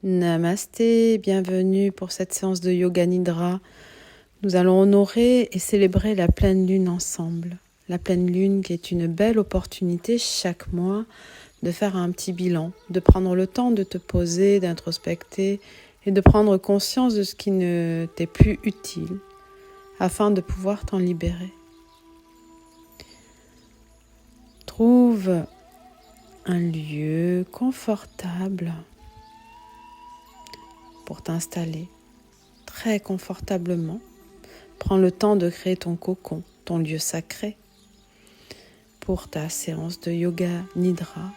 Namasté, bienvenue pour cette séance de Yoga Nidra. Nous allons honorer et célébrer la pleine lune ensemble. La pleine lune qui est une belle opportunité chaque mois de faire un petit bilan, de prendre le temps de te poser, d'introspecter et de prendre conscience de ce qui ne t'est plus utile afin de pouvoir t'en libérer. Trouve un lieu confortable pour t'installer très confortablement. Prends le temps de créer ton cocon, ton lieu sacré pour ta séance de Yoga Nidra.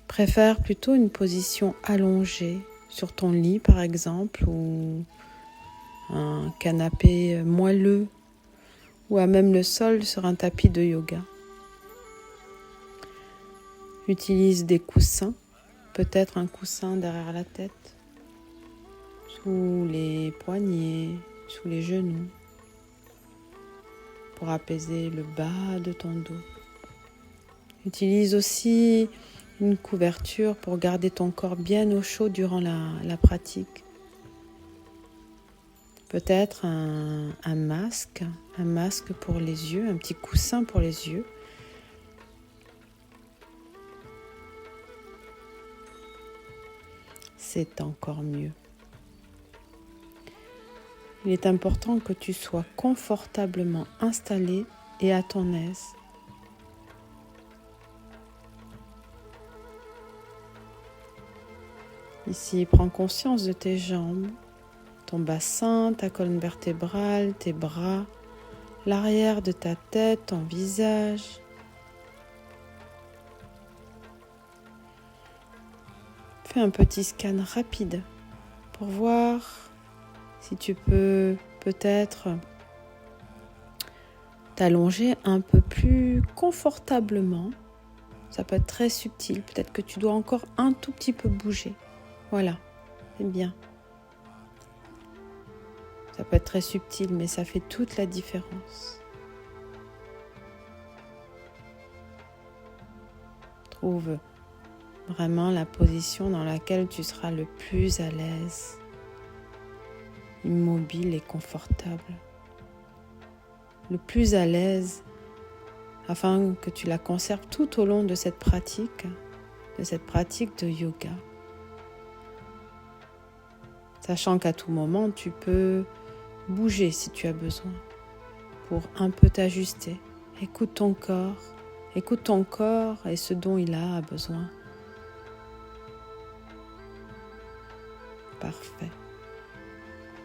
Préfère plutôt une position allongée sur ton lit par exemple, ou un canapé moelleux, ou à même le sol sur un tapis de yoga. Utilise des coussins, peut-être un coussin derrière la tête, sous les poignets, sous les genoux, pour apaiser le bas de ton dos. Utilise aussi une couverture pour garder ton corps bien au chaud durant la pratique. Peut-être un masque pour les yeux, un petit coussin pour les yeux. C'est encore mieux. Il est important que tu sois confortablement installé et à ton aise. Ici, prends conscience de tes jambes, ton bassin, ta colonne vertébrale, tes bras, l'arrière de ta tête, ton visage. Fais un petit scan rapide pour voir si tu peux peut-être t'allonger un peu plus confortablement. Ça peut être très subtil, peut-être que tu dois encore un tout petit peu bouger. Voilà, c'est bien. Ça peut être très subtil, mais ça fait toute la différence. Trouve vraiment la position dans laquelle tu seras le plus à l'aise, immobile et confortable. Le plus à l'aise afin que tu la conserves tout au long de cette pratique de yoga. Sachant qu'à tout moment, tu peux bouger si tu as besoin pour un peu t'ajuster. Écoute ton corps et ce dont il a besoin. Parfait.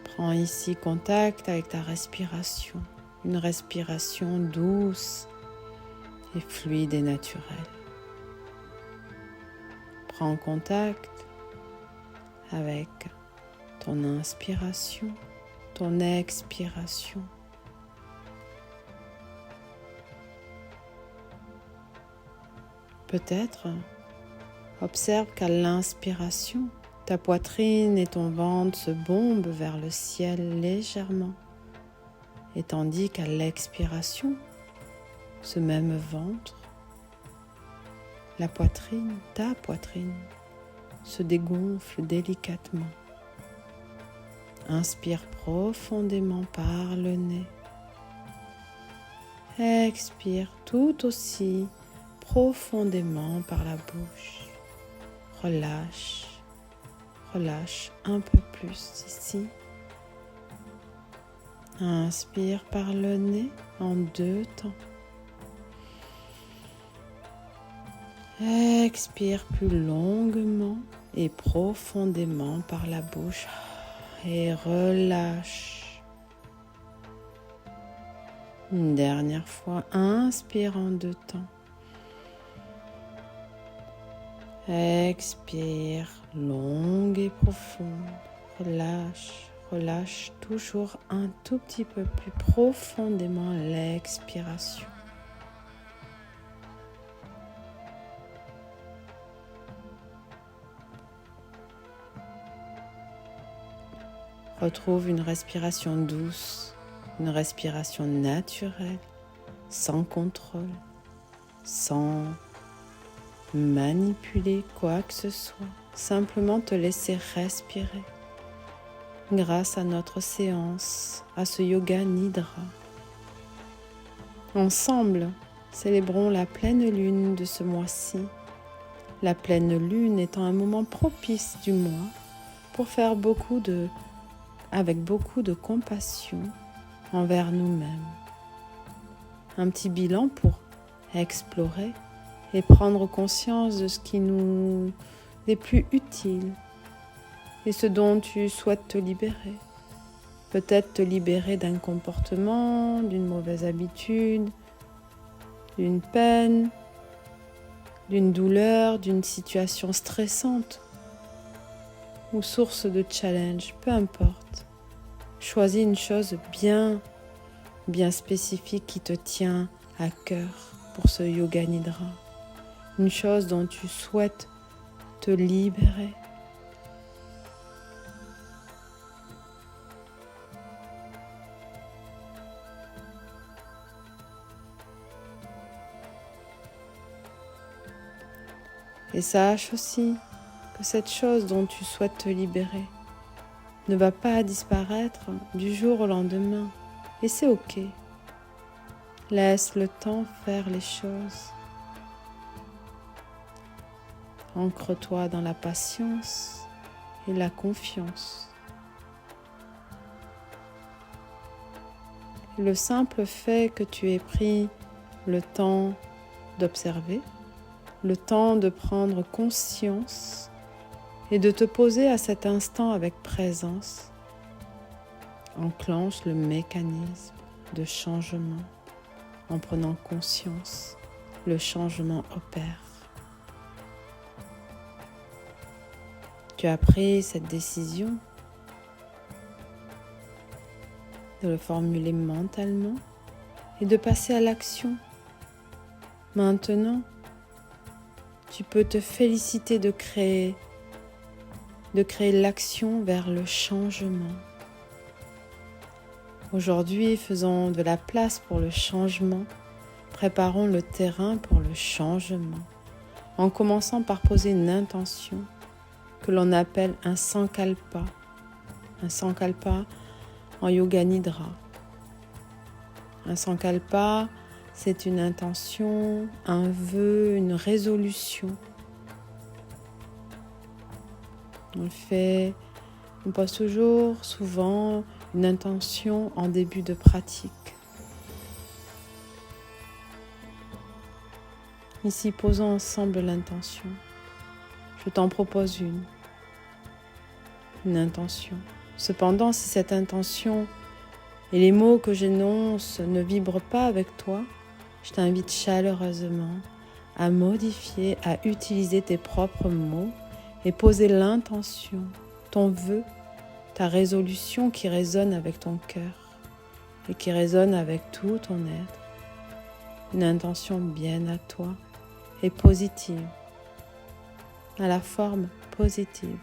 Prends ici contact avec ta respiration, une respiration douce et fluide et naturelle. Prends contact avec ton inspiration, ton expiration. Peut-être observe qu'à l'inspiration, ta poitrine et ton ventre se bombent vers le ciel légèrement, et tandis qu'à l'expiration, ce même ventre, ta poitrine, se dégonfle délicatement. Inspire profondément par le nez. Expire tout aussi profondément par la bouche. Relâche un peu plus ici. Inspire par le nez en 2 temps. Expire plus longuement et profondément par la bouche et relâche. Une dernière fois, inspire en 2 temps. Expire, longue et profonde. Relâche toujours un tout petit peu plus profondément l'expiration. Retrouve une respiration douce, une respiration naturelle, sans contrôle, sans manipuler quoi que ce soit, simplement te laisser respirer grâce à notre séance, à ce yoga nidra. Ensemble, célébrons la pleine lune de ce mois-ci, la pleine lune étant un moment propice du mois pour faire avec beaucoup de compassion envers nous-mêmes. Un petit bilan pour explorer et prendre conscience de ce qui nous est plus utile et ce dont tu souhaites te libérer. Peut-être te libérer d'un comportement, d'une mauvaise habitude, d'une peine, d'une douleur, d'une situation stressante ou source de challenge, peu importe. Choisis une chose bien spécifique qui te tient à cœur pour ce yoga nidra. Une chose dont tu souhaites te libérer. Et sache aussi que cette chose dont tu souhaites te libérer ne va pas disparaître du jour au lendemain. Et c'est ok. Laisse le temps faire les choses. Ancre-toi dans la patience et la confiance. Le simple fait que tu aies pris le temps d'observer, le temps de prendre conscience et de te poser à cet instant avec présence enclenche le mécanisme de changement. En prenant conscience, le changement opère. Tu as pris cette décision de le formuler mentalement et de passer à l'action. Maintenant, tu peux te féliciter de créer l'action vers le changement. Aujourd'hui, faisons de la place pour le changement, préparons le terrain pour le changement, en commençant par poser une intention que l'on appelle un sankalpa en yoga nidra. Un sankalpa, c'est une intention, un vœu, une résolution. On pose toujours, souvent, une intention en début de pratique. Ici, posons ensemble l'intention. Je t'en propose une intention. Cependant, si cette intention et les mots que j'énonce ne vibrent pas avec toi, je t'invite chaleureusement à modifier, à utiliser tes propres mots et poser l'intention, ton vœu, ta résolution qui résonne avec ton cœur et qui résonne avec tout ton être. Une intention bien à toi et positive, à la forme positive,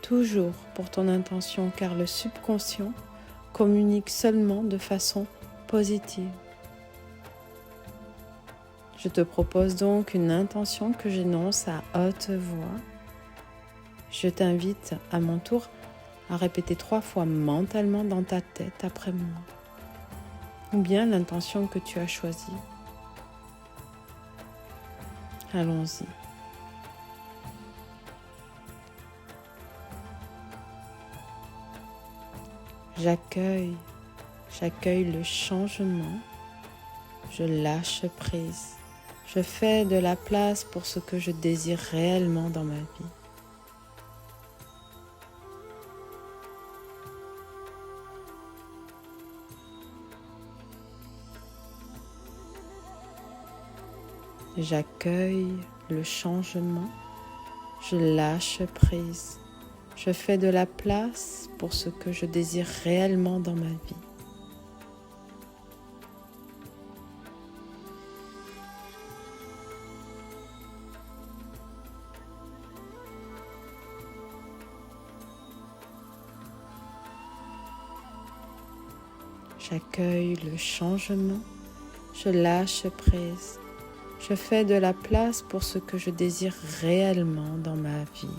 toujours pour ton intention, car le subconscient communique seulement de façon positive. Je te propose donc une intention que j'énonce à haute voix. Je t'invite à mon tour à répéter 3 fois mentalement dans ta tête après moi, ou bien l'intention que tu as choisie. Allons-y. J'accueille le changement, je lâche prise, je fais de la place pour ce que je désire réellement dans ma vie. J'accueille le changement, je lâche prise, je fais de la place pour ce que je désire réellement dans ma vie. J'accueille le changement, je lâche prise, Je fais de la place pour ce que je désire réellement dans ma vie.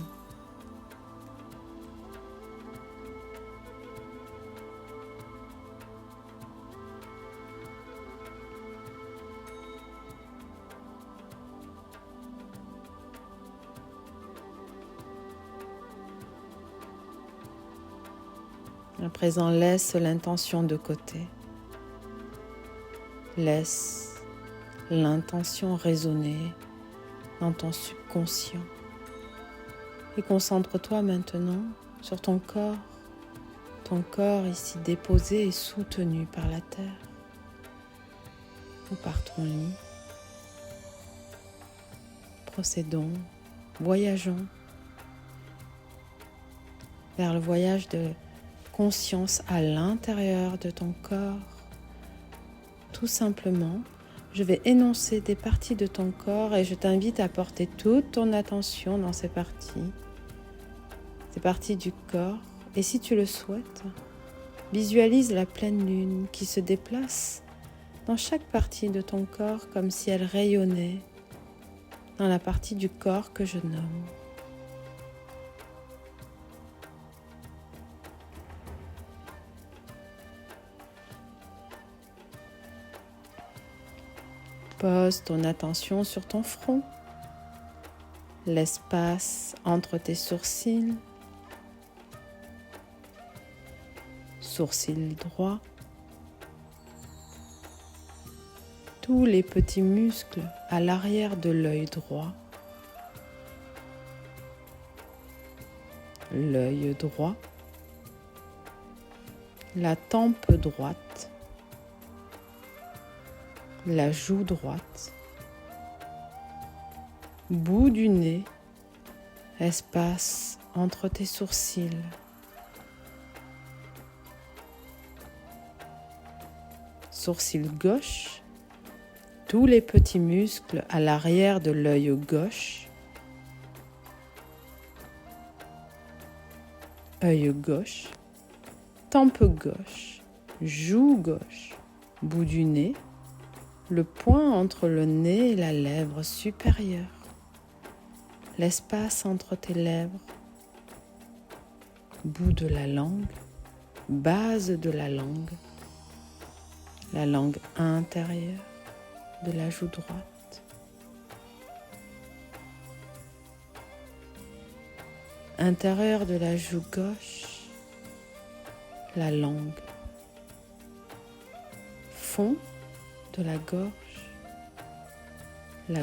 À présent, laisse l'intention de côté. Laisse l'intention résonner dans ton subconscient. Et concentre-toi maintenant sur ton corps ici déposé et soutenu par la terre ou par ton lit. Procédons, voyageons vers le voyage de conscience à l'intérieur de ton corps. Tout simplement, je vais énoncer des parties de ton corps et je t'invite à porter toute ton attention dans ces parties du corps. Et si tu le souhaites, visualise la pleine lune qui se déplace dans chaque partie de ton corps comme si elle rayonnait dans la partie du corps que je nomme. Pose ton attention sur ton front, l'espace entre tes sourcils, sourcil droit, tous les petits muscles à l'arrière de l'œil droit, l'œil droit, la tempe droite, la joue droite, bout du nez, espace entre tes sourcils, sourcil gauche, tous les petits muscles à l'arrière de l'œil gauche, œil gauche, tempe gauche, joue gauche, bout du nez, le point entre le nez et la lèvre supérieure, l'espace entre tes lèvres, bout de la langue, base de la langue intérieure de la joue droite, intérieur de la joue gauche, la langue, fond de la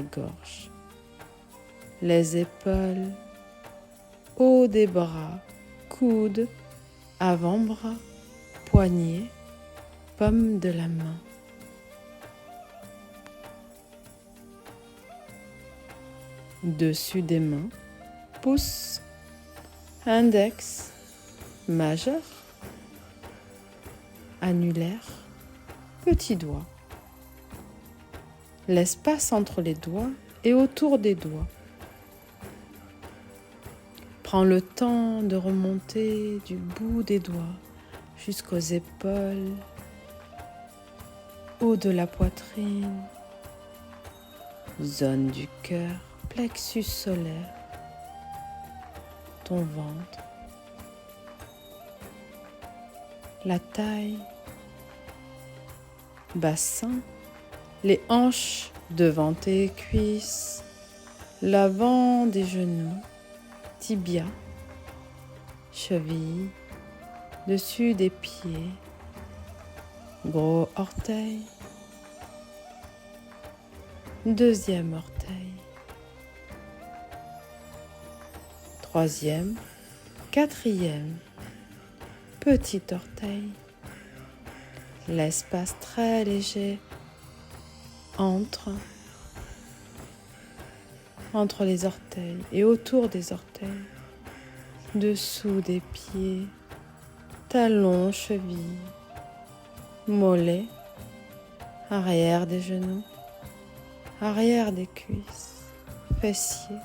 gorge, les épaules, haut des bras, coudes, avant-bras, poignets, paume de la main. Dessus des mains, pouce, index, majeur, annulaire, petit doigt. L'espace entre les doigts et autour des doigts. Prends le temps de remonter du bout des doigts jusqu'aux épaules, haut de la poitrine, zone du cœur, plexus solaire, ton ventre, la taille, bassin, les hanches devant tes cuisses, l'avant des genoux, tibia, cheville, dessus des pieds, gros orteil, deuxième orteil, troisième, quatrième, petit orteil, l'espace très léger entre les orteils et autour des orteils, dessous des pieds, talons, chevilles, mollets, arrière des genoux, arrière des cuisses, fessiers,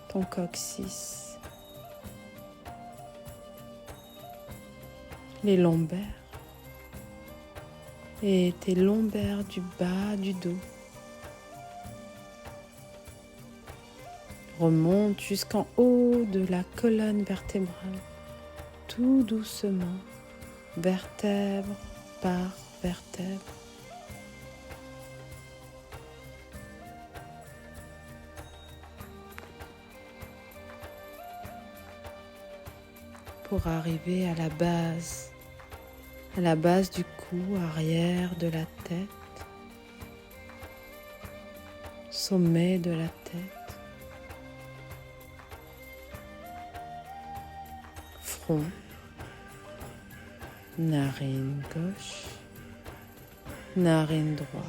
ton coccyx, les lombaires et tes lombaires du bas du dos, remonte jusqu'en haut de la colonne vertébrale, tout doucement, vertèbre par vertèbre. Pour arriver à la base du cou arrière de la tête, sommet de la tête, front, narine gauche, narine droite.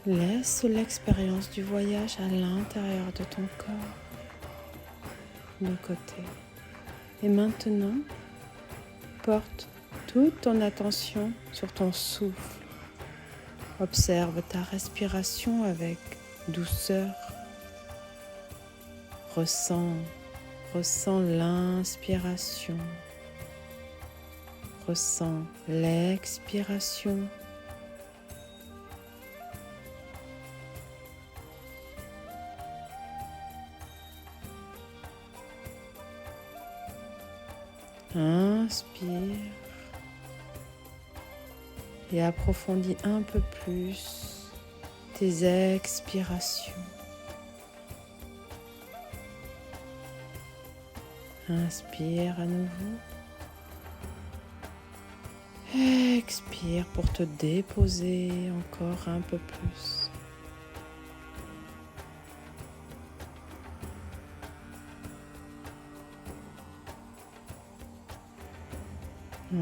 Laisse l'expérience du voyage à l'intérieur de ton corps, de côté. Et maintenant, porte toute ton attention sur ton souffle. Observe ta respiration avec douceur. Ressens l'inspiration. Ressens l'expiration. Inspire et approfondis un peu plus tes expirations. Inspire à nouveau. Expire pour te déposer encore un peu plus.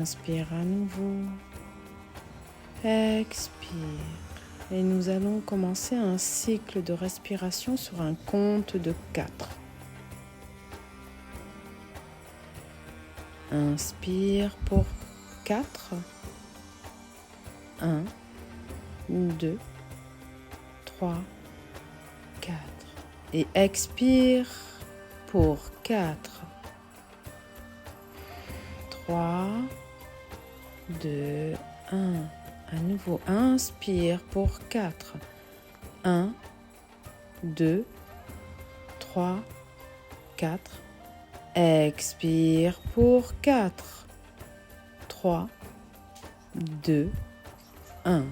Inspire à nouveau, expire et nous allons commencer un cycle de respiration sur un compte de 4. Inspire pour 4, 1, 2, 3, 4 et expire pour 4, 3, 2, 1. À nouveau, inspire pour 4. 1, 2, 3, 4. Expire pour 4. 3, 2, 1.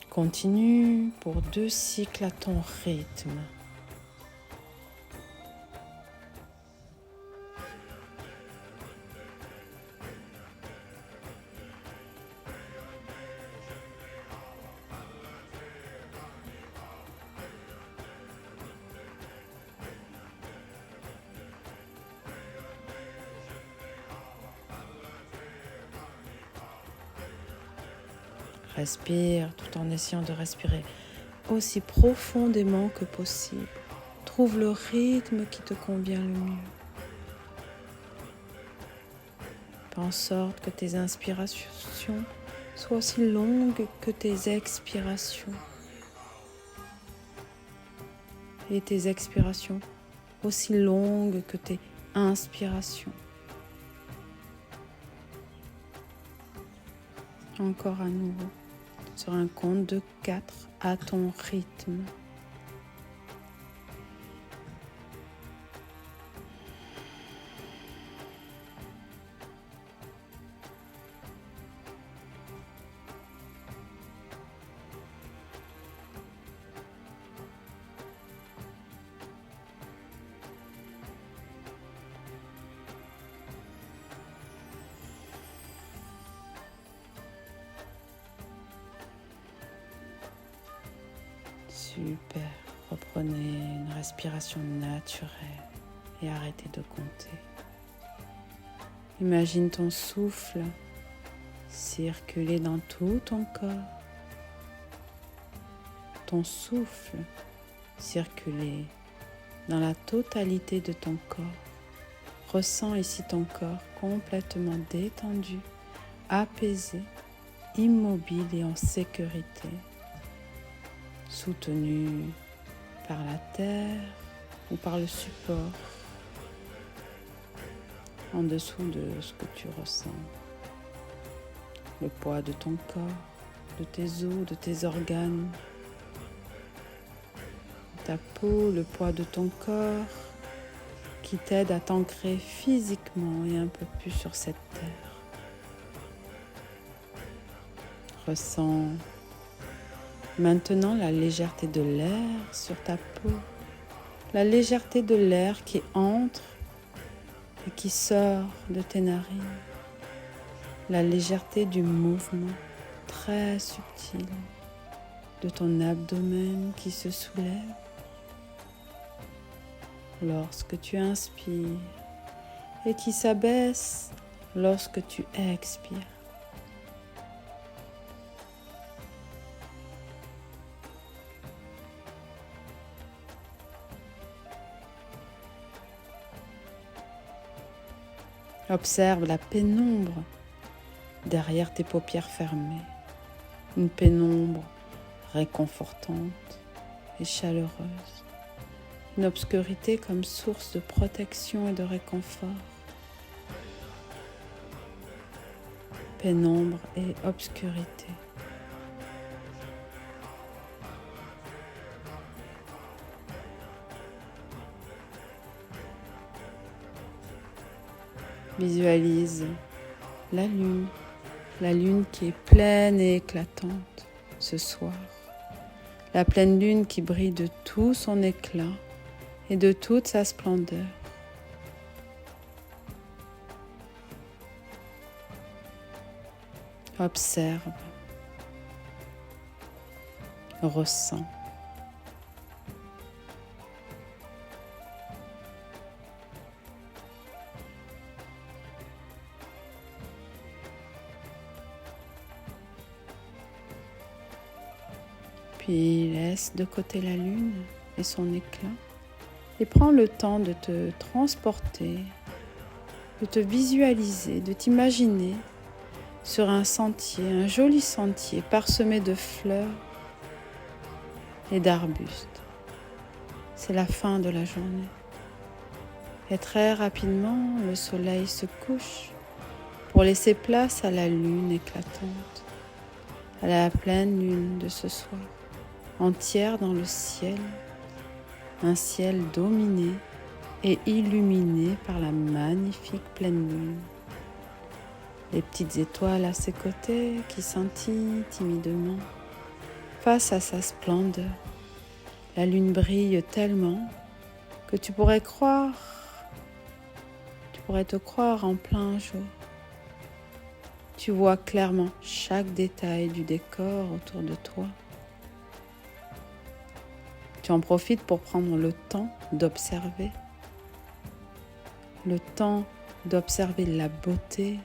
Continue pour 2 cycles à ton rythme. Respire tout en essayant de respirer aussi profondément que possible. Trouve le rythme qui te convient le mieux. Fais en sorte que tes inspirations soient aussi longues que tes expirations. Et tes expirations aussi longues que tes inspirations. Encore à nouveau. Sur un compte de 4 à ton rythme. Super. Reprenez une respiration naturelle et arrêtez de compter. Imagine ton souffle circuler dans tout ton corps. Ton souffle circuler dans la totalité de ton corps. Ressens ici ton corps complètement détendu, apaisé, immobile et en sécurité, soutenu par la terre ou par le support en dessous de ce que tu ressens. Le poids de ton corps, de tes os, de tes organes, ta peau, le poids de ton corps qui t'aide à t'ancrer physiquement et un peu plus sur cette terre. Ressens maintenant la légèreté de l'air sur ta peau, la légèreté de l'air qui entre et qui sort de tes narines, la légèreté du mouvement très subtil de ton abdomen qui se soulève lorsque tu inspires et qui s'abaisse lorsque tu expires. Observe la pénombre derrière tes paupières fermées, une pénombre réconfortante et chaleureuse, une obscurité comme source de protection et de réconfort. Pénombre et obscurité. Visualise la lune qui est pleine et éclatante ce soir. La pleine lune qui brille de tout son éclat et de toute sa splendeur. Observe, ressens. Puis laisse de côté la lune et son éclat et prends le temps de te transporter, de te visualiser, de t'imaginer sur un sentier, un joli sentier parsemé de fleurs et d'arbustes. C'est la fin de la journée. Et très rapidement, le soleil se couche pour laisser place à la lune éclatante, à la pleine lune de ce soir, entière dans le ciel, un ciel dominé et illuminé par la magnifique pleine lune. Les petites étoiles à ses côtés qui scintillent timidement face à sa splendeur. La lune brille tellement que tu pourrais te croire en plein jour. Tu vois clairement chaque détail du décor autour de toi. Tu en profites pour prendre le temps d'observer. Le temps d'observer la beauté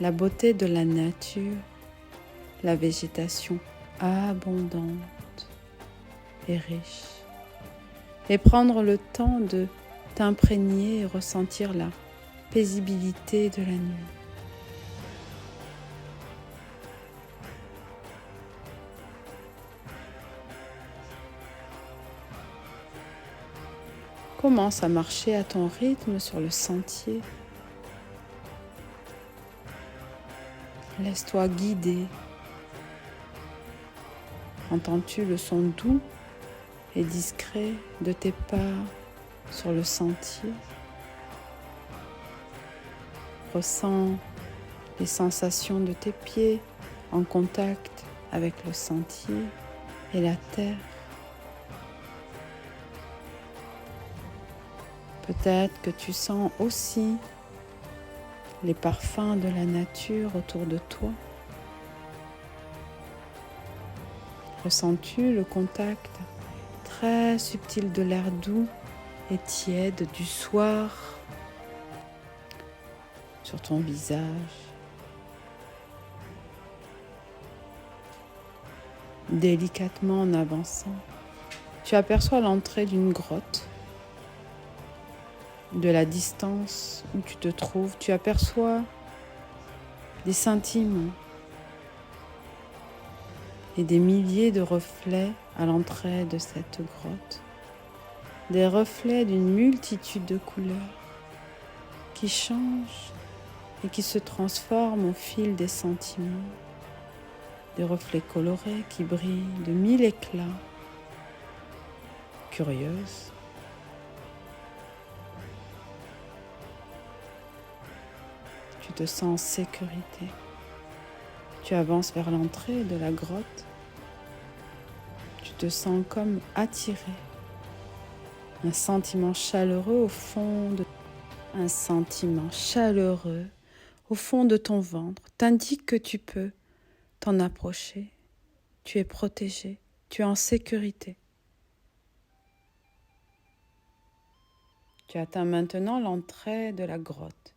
de la nature, la végétation abondante et riche. Et prendre le temps de t'imprégner et ressentir la paisibilité de la nuit. Commence à marcher à ton rythme sur le sentier. Laisse-toi guider. Entends-tu le son doux et discret de tes pas sur le sentier? Ressens les sensations de tes pieds en contact avec le sentier et la terre. Peut-être que tu sens aussi les parfums de la nature autour de toi. Ressens-tu le contact très subtil de l'air doux et tiède du soir sur ton visage? Délicatement en avançant, tu aperçois l'entrée d'une grotte. De la distance où tu te trouves, tu aperçois des sentiments et des milliers de reflets à l'entrée de cette grotte. Des reflets d'une multitude de couleurs qui changent et qui se transforment au fil des sentiments. Des reflets colorés qui brillent de 1000 éclats. Curieuse. Tu te sens en sécurité. Tu avances vers l'entrée de la grotte. Tu te sens comme attiré. Un sentiment chaleureux au fond de ton ventre t'indique que tu peux t'en approcher. Tu es protégé, tu es en sécurité. Tu atteins maintenant l'entrée de la grotte.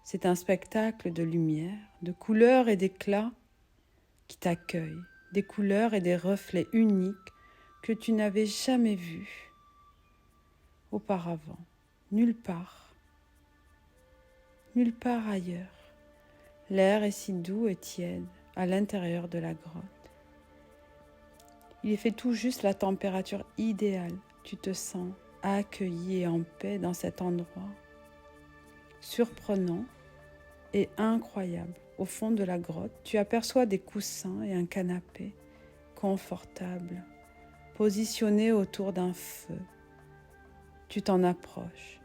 C'est un spectacle de lumière, de couleurs et d'éclats qui t'accueille, des couleurs et des reflets uniques que tu n'avais jamais vus auparavant, nulle part ailleurs. L'air est si doux et tiède à l'intérieur de la grotte. Il est fait tout juste la température idéale. Tu te sens accueilli et en paix dans cet endroit surprenant et incroyable. Au fond de la grotte, tu aperçois des coussins et un canapé confortable, positionné autour d'un feu. Tu t'en approches.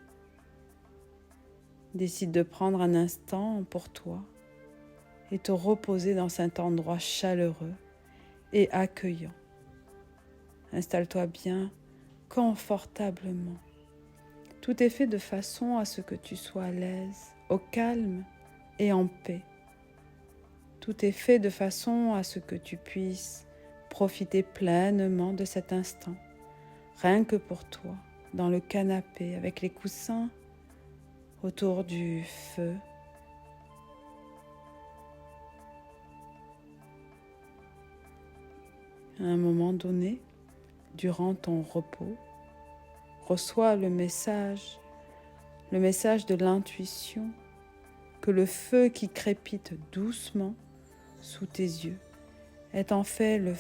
Décide de prendre un instant pour toi et te reposer dans cet endroit chaleureux et accueillant. Installe-toi bien, confortablement. Tout est fait de façon à ce que tu sois à l'aise, au calme et en paix. Tout est fait de façon à ce que tu puisses profiter pleinement de cet instant, rien que pour toi, dans le canapé avec les coussins autour du feu. À un moment donné, durant ton repos, reçois le message de l'intuition que le feu qui crépite doucement sous tes yeux est en fait le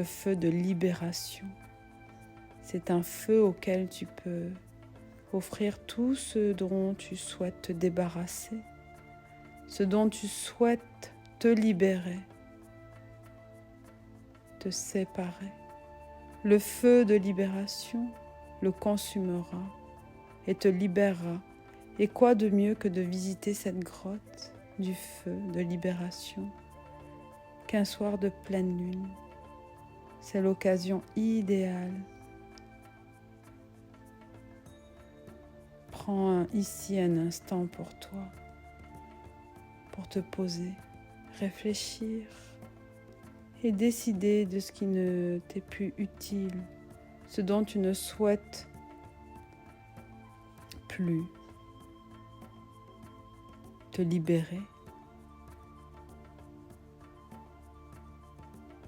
feu de libération. C'est un feu auquel tu peux offrir tout ce dont tu souhaites te débarrasser, ce dont tu souhaites te libérer, te séparer. Le feu de libération le consumera et te libérera. Et quoi de mieux que de visiter cette grotte du feu de libération qu'un soir de pleine lune? C'est l'occasion idéale. Prends ici un instant pour toi, pour te poser, réfléchir et décider de ce qui ne t'est plus utile, ce dont tu ne souhaites plus te libérer.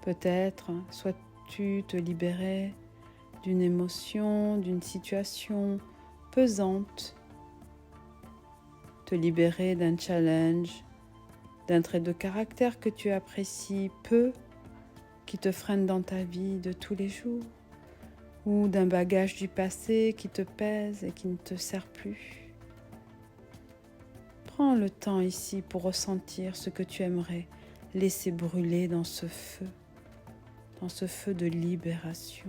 Peut-être souhaites-tu te libérer d'une émotion, d'une situation pesante, te libérer d'un challenge, d'un trait de caractère que tu apprécies peu, qui te freine dans ta vie de tous les jours, ou d'un bagage du passé qui te pèse et qui ne te sert plus. Prends le temps ici pour ressentir ce que tu aimerais laisser brûler dans ce feu de libération.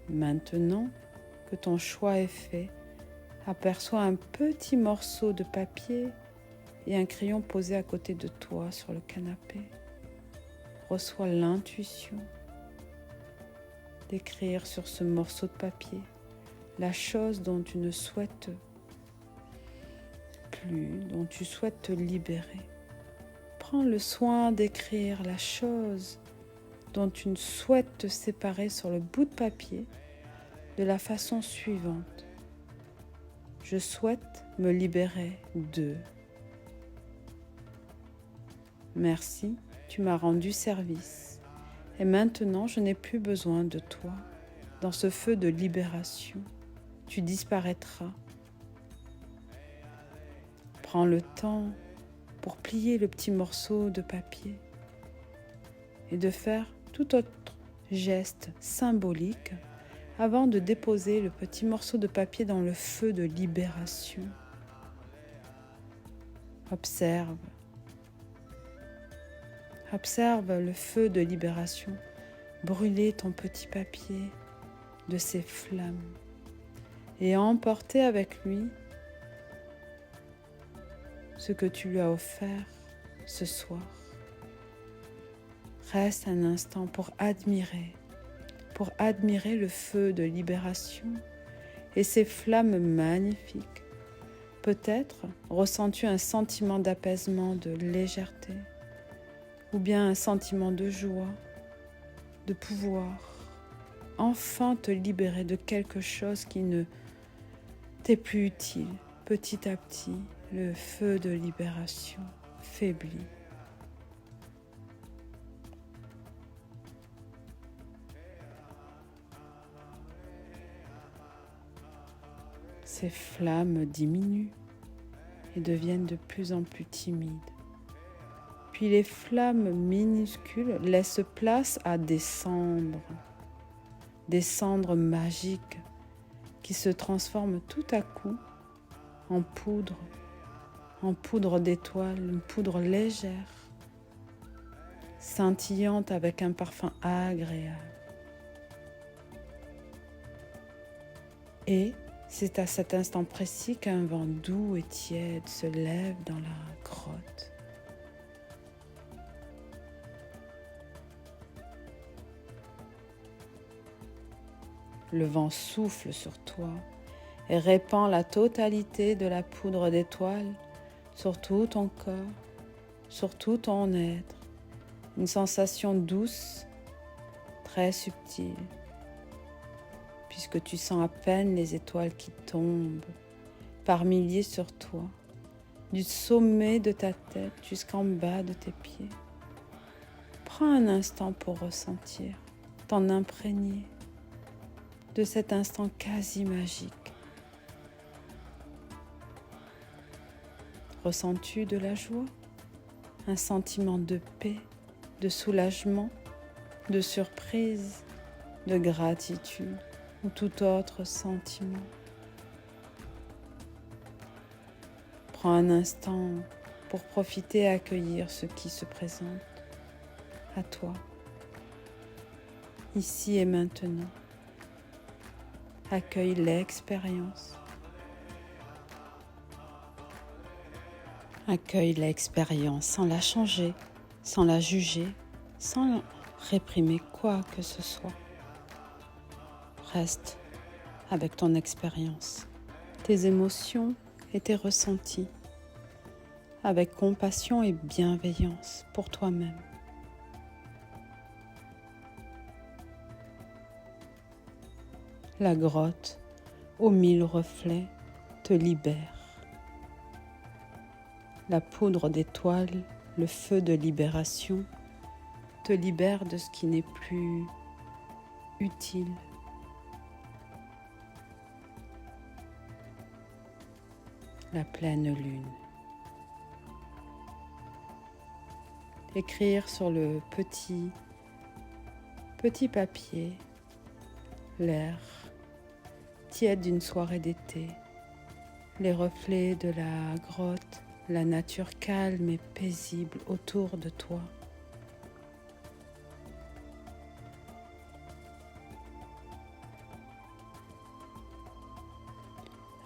Maintenant que ton choix est fait, aperçois un petit morceau de papier et un crayon posé à côté de toi sur le canapé. Reçois l'intuition d'écrire sur ce morceau de papier la chose dont tu ne souhaites plus, dont tu souhaites te libérer. Prends le soin d'écrire la chose dont tu souhaites te séparer sur le bout de papier de la façon suivante. Je souhaite me libérer de. Merci, Tu m'as rendu service et maintenant je n'ai plus besoin de toi. Dans ce feu de libération, tu disparaîtras. Prends le temps pour plier le petit morceau de papier et de faire tout autre geste symbolique avant de déposer le petit morceau de papier dans le feu de libération. Observe le feu de libération brûler ton petit papier de ses flammes et emporter avec lui ce que tu lui as offert ce soir. Reste un instant pour admirer le feu de libération et ses flammes magnifiques. Peut-être ressens-tu un sentiment d'apaisement, de légèreté, ou bien un sentiment de joie, de pouvoir enfin te libérer de quelque chose qui ne t'est plus utile. Petit à petit, le feu de libération faiblit. Ces flammes diminuent et deviennent de plus en plus timides. Puis les flammes minuscules laissent place à des cendres magiques qui se transforment tout à coup en poudre d'étoiles, une poudre légère, scintillante avec un parfum agréable. Et c'est à cet instant précis qu'un vent doux et tiède se lève dans la grotte. Le vent souffle sur toi et répand la totalité de la poudre d'étoiles sur tout ton corps, sur tout ton être. Une sensation douce, très subtile, puisque tu sens à peine les étoiles qui tombent par milliers sur toi, du sommet de ta tête jusqu'en bas de tes pieds. Prends un instant pour ressentir, t'en imprégner de cet instant quasi magique. Ressens-tu de la joie, un sentiment de paix, de soulagement, de surprise, de gratitude ou tout autre sentiment? Prends un instant pour profiter et accueillir ce qui se présente à toi, ici et maintenant. Accueille l'expérience. Accueille l'expérience sans la changer, sans la juger, sans réprimer quoi que ce soit. Reste avec ton expérience, tes émotions et tes ressentis, avec compassion et bienveillance pour toi-même. La grotte, aux 1000 reflets, te libère. La poudre d'étoiles, le feu de libération, te libère de ce qui n'est plus utile. La pleine lune. Écrire sur le petit papier l'air tiède d'une soirée d'été, les reflets de la grotte, la nature calme et paisible autour de toi.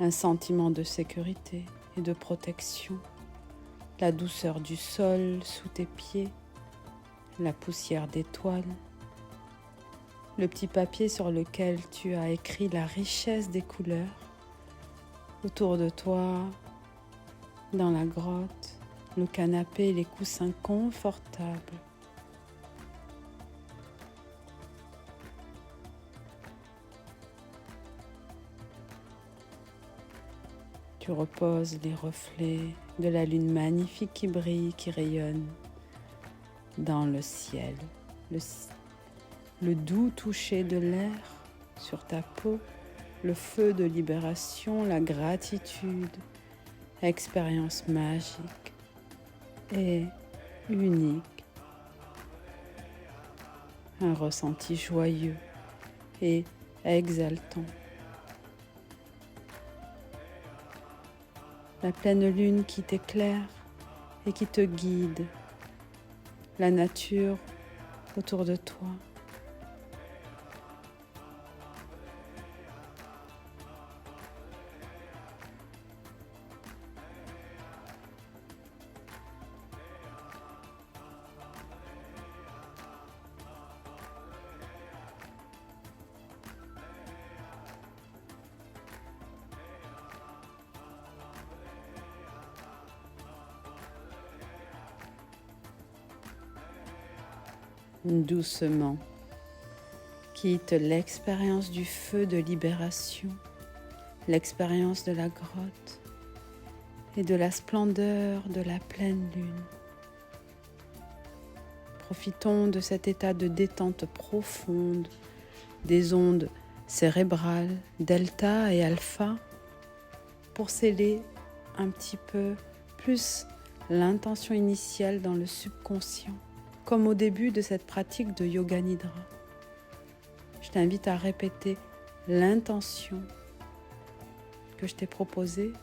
Un sentiment de sécurité et de protection, la douceur du sol sous tes pieds, la poussière d'étoiles, le petit papier sur lequel tu as écrit la richesse des couleurs. Autour de toi, dans la grotte, le canapé et les coussins confortables. Tu reposes les reflets de la lune magnifique qui brille, qui rayonne dans le ciel, le doux toucher de l'air sur ta peau, le feu de libération, la gratitude, expérience magique et unique, un ressenti joyeux et exaltant. La pleine lune qui t'éclaire et qui te guide, la nature autour de toi. Doucement, quitte l'expérience du feu de libération, l'expérience de la grotte et de la splendeur de la pleine lune. Profitons de cet état de détente profonde, des ondes cérébrales, delta et alpha, pour sceller un petit peu plus l'intention initiale dans le subconscient. Comme au début de cette pratique de Yoga Nidra. Je t'invite à répéter l'intention que je t'ai proposée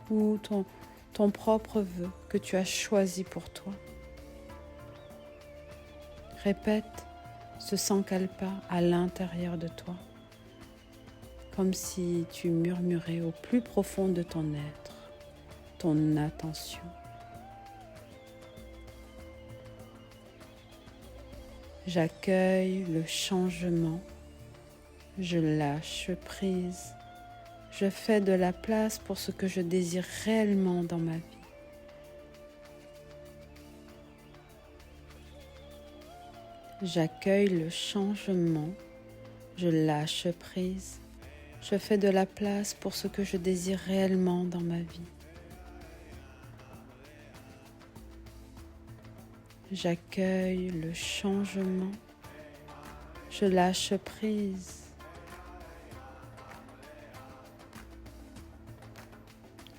ou ton propre vœu que tu as choisi pour toi. Répète ce sankalpa à l'intérieur de toi, comme si tu murmurais au plus profond de ton être, ton attention. J'accueille le changement, je lâche prise, je fais de la place pour ce que je désire réellement dans ma vie. J'accueille le changement, je lâche prise, je fais de la place pour ce que je désire réellement dans ma vie. J'accueille le changement, je lâche prise.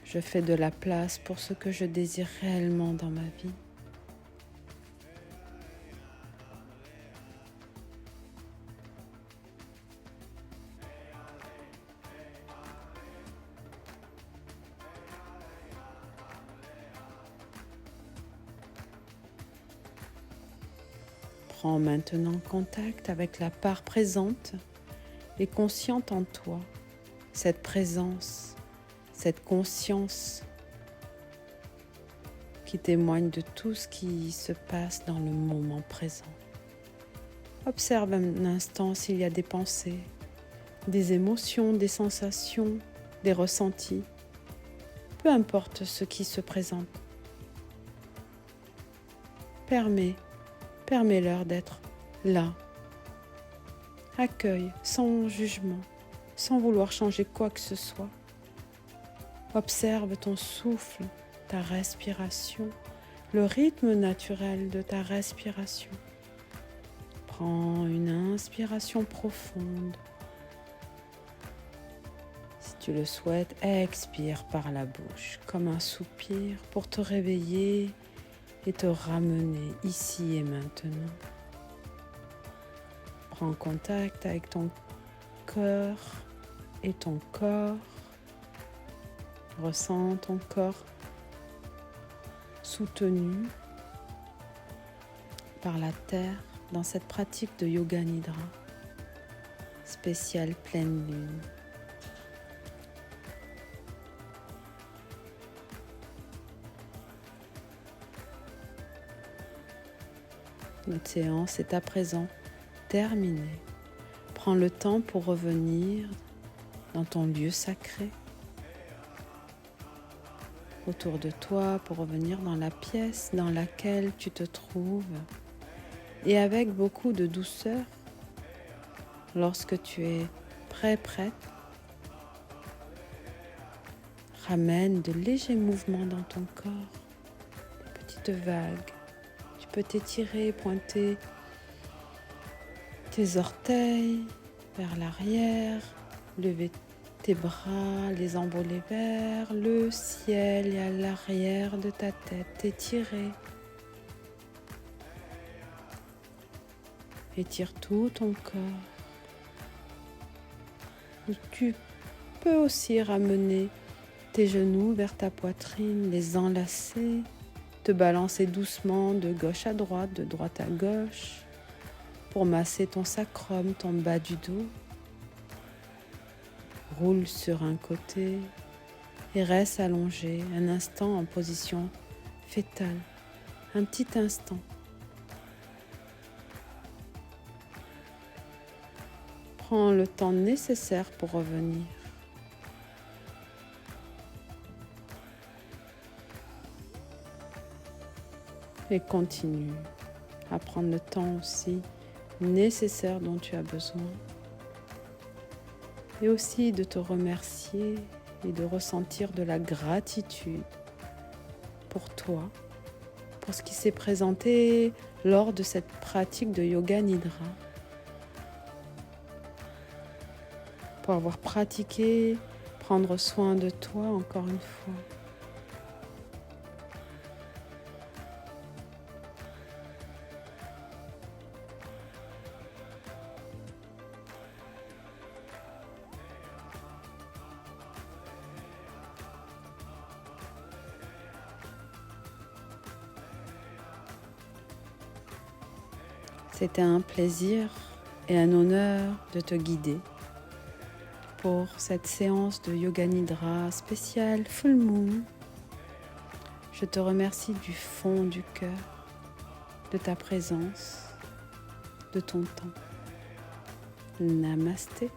Je fais de la place pour ce que je désire réellement dans ma vie. Prends maintenant contact avec la part présente et consciente en toi, cette présence, cette conscience qui témoigne de tout ce qui se passe dans le moment présent. Observe un instant s'il y a des pensées, des émotions, des sensations, des ressentis, peu importe ce qui se présente. Permets-leur d'être là. Accueille sans jugement, sans vouloir changer quoi que ce soit. Observe ton souffle, ta respiration, le rythme naturel de ta respiration. Prends une inspiration profonde. Si tu le souhaites, expire par la bouche comme un soupir pour te réveiller et te ramener ici et maintenant. Prends contact avec ton cœur et ton corps. Ressens ton corps soutenu par la terre dans cette pratique de Yoga Nidra, spéciale pleine lune. Notre séance est à présent terminée. Prends le temps pour revenir dans ton lieu sacré, autour de toi, pour revenir dans la pièce dans laquelle tu te trouves. Et avec beaucoup de douceur, lorsque tu es prête, ramène de légers mouvements dans ton corps, des petites vagues. Tu peux t'étirer, pointer tes orteils vers l'arrière, lever tes bras, les envoler vers le ciel et à l'arrière de ta tête, t'étirer. Étire tout ton corps. Tu peux aussi ramener tes genoux vers ta poitrine, les enlacer, te balancer doucement de gauche à droite, de droite à gauche, pour masser ton sacrum, ton bas du dos. Roule sur un côté et reste allongé un instant en position fétale, un petit instant. Prends le temps nécessaire pour revenir. Et continue à prendre le temps aussi nécessaire dont tu as besoin. Et aussi de te remercier et de ressentir de la gratitude pour toi, pour ce qui s'est présenté lors de cette pratique de Yoga Nidra. Pour avoir pratiqué, prendre soin de toi encore une fois. C'était un plaisir et un honneur de te guider pour cette séance de Yoga Nidra spéciale Full Moon. Je te remercie du fond du cœur de ta présence, de ton temps. Namasté.